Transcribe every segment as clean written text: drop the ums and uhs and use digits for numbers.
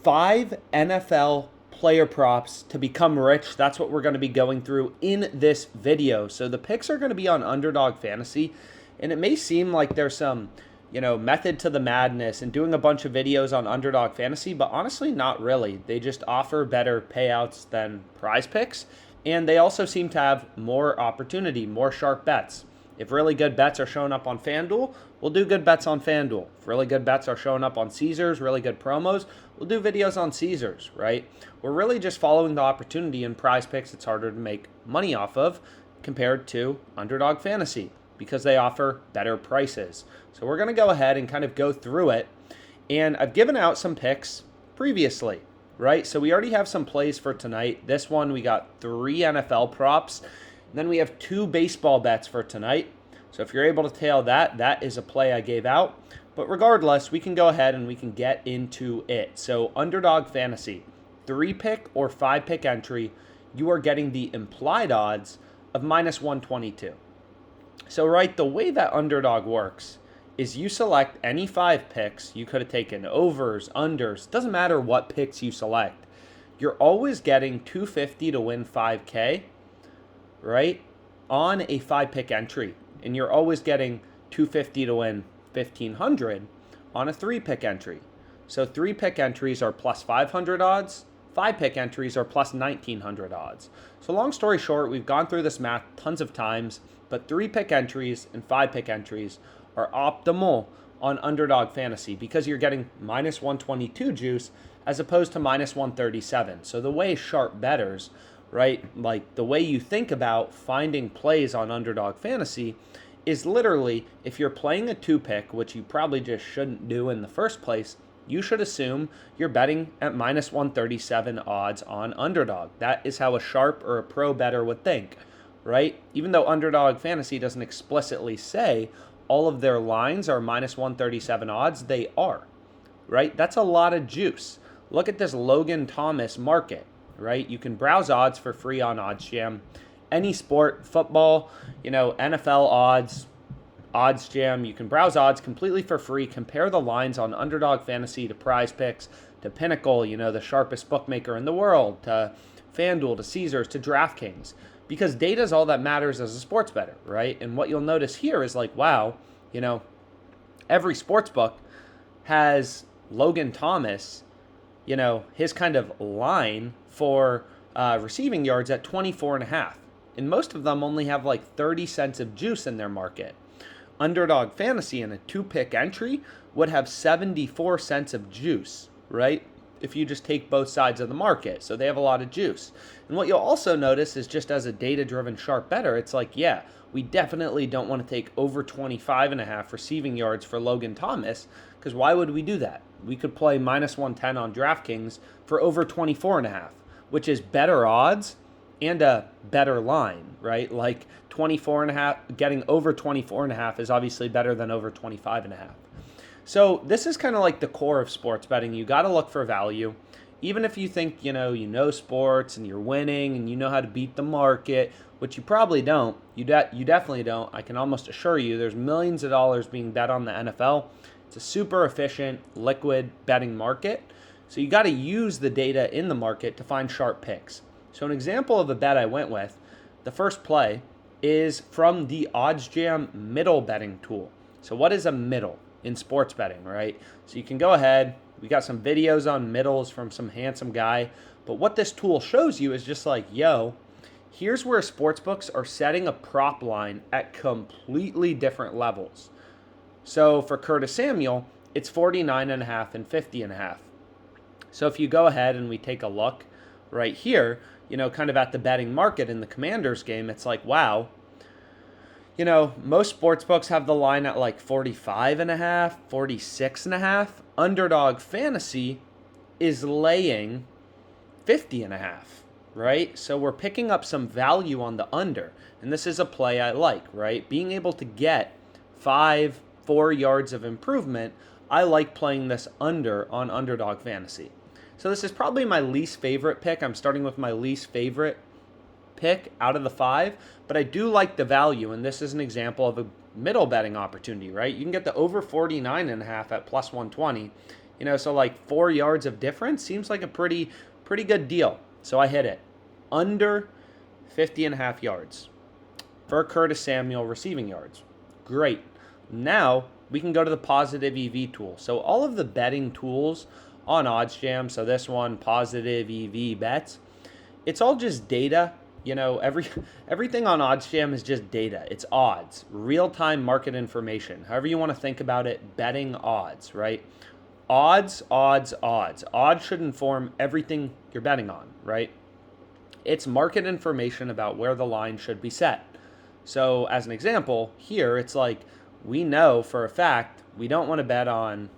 5 NFL player props to become rich. That's what we're going to be going through in this video. So the picks are going to be on Underdog Fantasy, and it may seem like there's some, method to the madness and doing a bunch of videos on Underdog Fantasy, but honestly, not really. They just offer better payouts than PrizePicks, and they also seem to have more opportunity, more sharp bets. If really good bets are showing up on FanDuel, we'll do good bets on FanDuel. If really good bets are showing up on Caesars, really good promos, we'll do videos on Caesars, right? We're really just following the opportunity in PrizePicks it's harder to make money off of compared to Underdog Fantasy because they offer better prices. So we're going to go ahead and kind of go through it. And I've given out some picks previously, right? So we already have some plays for tonight. This one, we got 3 NFL props. And then we have 2 baseball bets for tonight. So if you're able to tail that, that is a play I gave out. But regardless, we can go ahead and we can get into it. So Underdog Fantasy, 3-pick or 5-pick entry, you are getting the implied odds of minus 122. So right, the way that Underdog works is you select any 5 picks. You could have taken overs, unders, doesn't matter what picks you select. You're always getting 250 to win 5K, right, on a 5-pick entry. And you're always getting 250 to win 1,500 on a 3-pick entry. So 3-pick entries are plus 500 odds. 5-pick entries are plus 1,900 odds. So long story short, we've gone through this math tons of times, but 3-pick entries and 5-pick entries are optimal on Underdog Fantasy because you're getting minus 122 juice as opposed to minus 137. So the way sharp bettors, right, like the way you think about finding plays on Underdog Fantasy is literally if you're playing a 2-pick, which you probably just shouldn't do in the first place, you should assume you're betting at minus 137 odds on Underdog. That is how a sharp or a pro bettor would think, right? Even though Underdog Fantasy doesn't explicitly say all of their lines are minus 137 odds, they are, right? That's a lot of juice. Look at this Logan Thomas market, right? You can browse odds for free on OddsJam. Any sport, football, NFL odds, OddsJam, you can browse odds completely for free. Compare the lines on Underdog Fantasy to PrizePicks, to Pinnacle, the sharpest bookmaker in the world, to FanDuel, to Caesars, to DraftKings. Because data is all that matters as a sports bettor, right? And what you'll notice here is like, wow, every sports book has Logan Thomas, his kind of line for receiving yards at 24.5. And most of them only have like 30 cents of juice in their market. Underdog Fantasy in a 2-pick entry would have 74 cents of juice, right? If you just take both sides of the market. So they have a lot of juice. And what you'll also notice is just as a data-driven sharp bettor, it's like, yeah, we definitely don't want to take over 25.5 receiving yards for Logan Thomas, because why would we do that? We could play minus 110 on DraftKings for over 24.5, which is better odds and a better line, right? Like 24.5, getting over 24.5 is obviously better than over 25.5. So this is kind of like the core of sports betting. You got to look for value. Even if you think, you know sports and you're winning and you know how to beat the market, which you probably don't. You definitely don't. I can almost assure you there's millions of dollars being bet on the NFL. It's a super efficient, liquid betting market. So you got to use the data in the market to find sharp picks. So an example of a bet I went with, the first play, is from the OddsJam middle betting tool. So what is a middle in sports betting, right? So you can go ahead. We got some videos on middles from some handsome guy. But what this tool shows you is just like, yo, here's where sportsbooks are setting a prop line at completely different levels. So for Curtis Samuel, it's 49.5 and 50.5. So if you go ahead and we take a look right here, kind of at the betting market in the Commanders game, it's like, wow, most sports books have the line at like 45.5, 46.5. Underdog Fantasy is laying 50.5, right? So we're picking up some value on the under. And this is a play I like, right? Being able to get 4 yards of improvement, I like playing this under on Underdog Fantasy. So this is probably my least favorite pick. I'm starting with my least favorite pick out of the 5, but I do like the value, and this is an example of a middle betting opportunity, right? You can get the over 49.5 at plus 120. So like 4 yards of difference seems like a pretty good deal. So I hit it. Under 50.5 yards for Curtis Samuel receiving yards. Great. Now we can go to the positive EV tool. So all of the betting tools on OddsJam, so this one, positive EV bets, it's all just data. Everything on OddsJam is just data. It's odds, real-time market information. However you want to think about it, betting odds, right? Odds, odds, odds. Odds should inform everything you're betting on, right? It's market information about where the line should be set. So as an example, here it's like we know for a fact we don't want to bet on,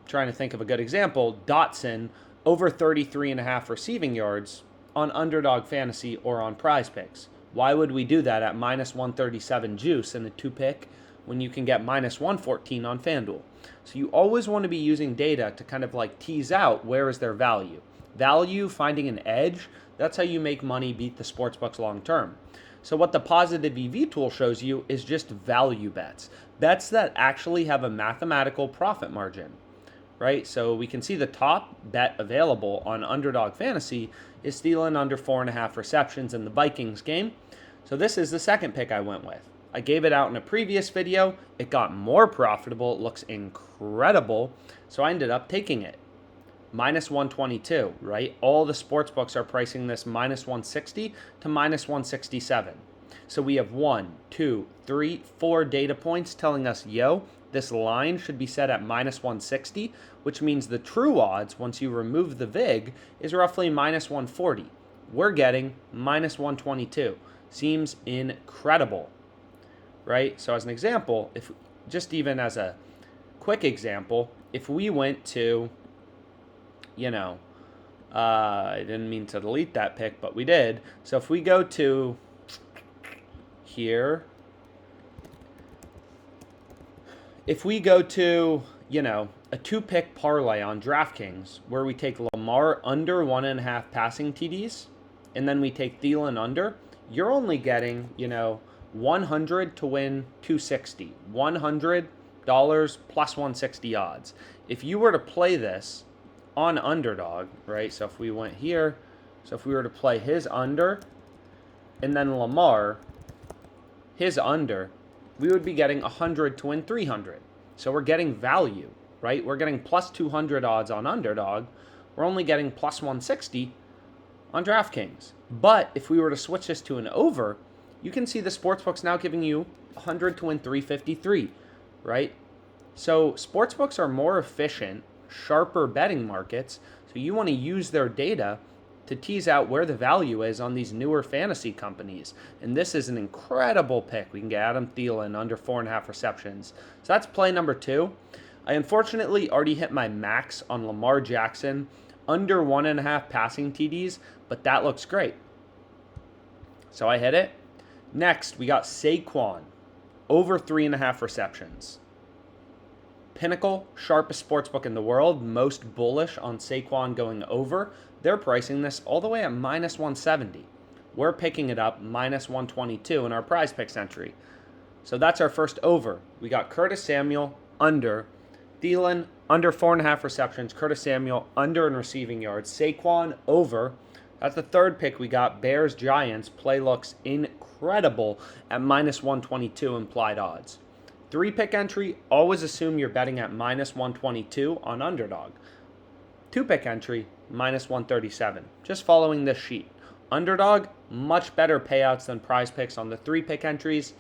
trying to think of a good example, Dotson over 33.5 receiving yards on Underdog Fantasy or on PrizePicks. Why would we do that at minus 137 juice in a 2-pick when you can get minus 114 on FanDuel? So you always want to be using data to kind of like tease out where is their value. Value, finding an edge, that's how you make money beat the sportsbooks long term. So what the positive EV tool shows you is just value bets. Bets that actually have a mathematical profit margin, right? So we can see the top bet available on Underdog Fantasy is Thielen under 4.5 receptions in the Vikings game. So this is the second pick I went with. I gave it out in a previous video. It got more profitable. It looks incredible. So I ended up taking it. Minus 122, right? All the sports books are pricing this minus 160 to minus 167. So we have 1, 2, 3, 4 data points telling us, this line should be set at minus 160, which means the true odds, once you remove the VIG, is roughly minus 140. We're getting minus 122. Seems incredible, right? So as an example, even as a quick example, if we went to, I didn't mean to delete that pick, but we did. So if we go to here, if we go to, a 2-pick parlay on DraftKings where we take Lamar under 1.5 passing TDs and then we take Thielen under, you're only getting, 100 to win 260, $100 plus 160 odds. If you were to play this on Underdog, right? So if we went here, if we were to play his under and then Lamar, his under, we would be getting 100 to win 300. So we're getting value, right? We're getting plus 200 odds on Underdog. We're only getting plus 160 on DraftKings. But if we were to switch this to an over, you can see the sportsbooks now giving you 100 to win 353, right? So sportsbooks are more efficient, sharper betting markets. So you want to use their data to tease out where the value is on these newer fantasy companies. And this is an incredible pick. We can get Adam Thielen under 4.5 receptions. So that's play number 2. I unfortunately already hit my max on Lamar Jackson under 1.5 passing TDs, but that looks great. So I hit it. Next, we got Saquon over 3.5 receptions. Pinnacle, sharpest sportsbook in the world, most bullish on Saquon going over. They're pricing this all the way at minus 170. We're picking it up minus 122 in our PrizePicks entry. So that's our first over. We got Curtis Samuel under, Thielen under 4.5 receptions, Curtis Samuel under in receiving yards, Saquon over. That's the third pick we got, Bears Giants. Play looks incredible at minus 122 implied odds. 3-pick entry, always assume you're betting at minus 122 on Underdog. 2-pick entry, minus 137. Just following this sheet. Underdog, much better payouts than PrizePicks on the 3-pick entries.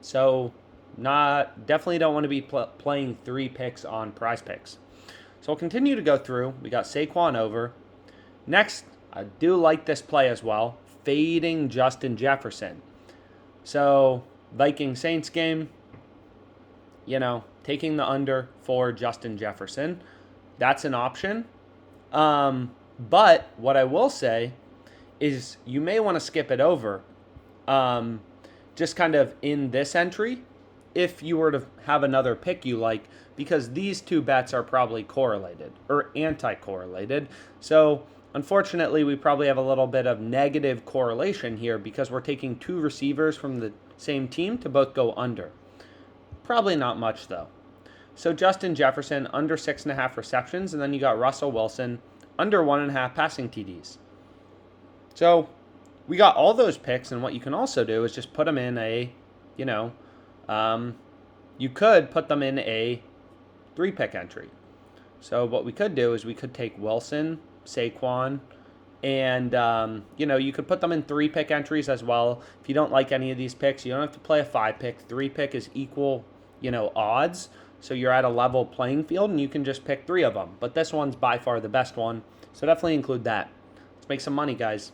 So definitely don't want to be playing 3 picks on PrizePicks. So we'll continue to go through. We got Saquon over. Next, I do like this play as well. Fading Justin Jefferson. So Vikings Saints game, taking the under for Justin Jefferson. That's an option. But what I will say is you may want to skip it over just kind of in this entry if you were to have another pick you like, because these 2 bets are probably correlated or anti-correlated. So unfortunately, we probably have a little bit of negative correlation here because we're taking 2 receivers from the same team to both go under. Probably not much though. So Justin Jefferson, under 6.5 receptions, and then you got Russell Wilson, under 1.5 passing TDs. So we got all those picks, and what you can also do is just put them in a, you could put them in a 3-pick entry. So what we could do is we could take Wilson, Saquon, and, you could put them in 3-pick entries as well. If you don't like any of these picks, you don't have to play a 5-pick. 3-pick is equal, odds. So you're at a level playing field, and you can just pick 3 of them. But this one's by far the best one. So definitely include that. Let's make some money, guys.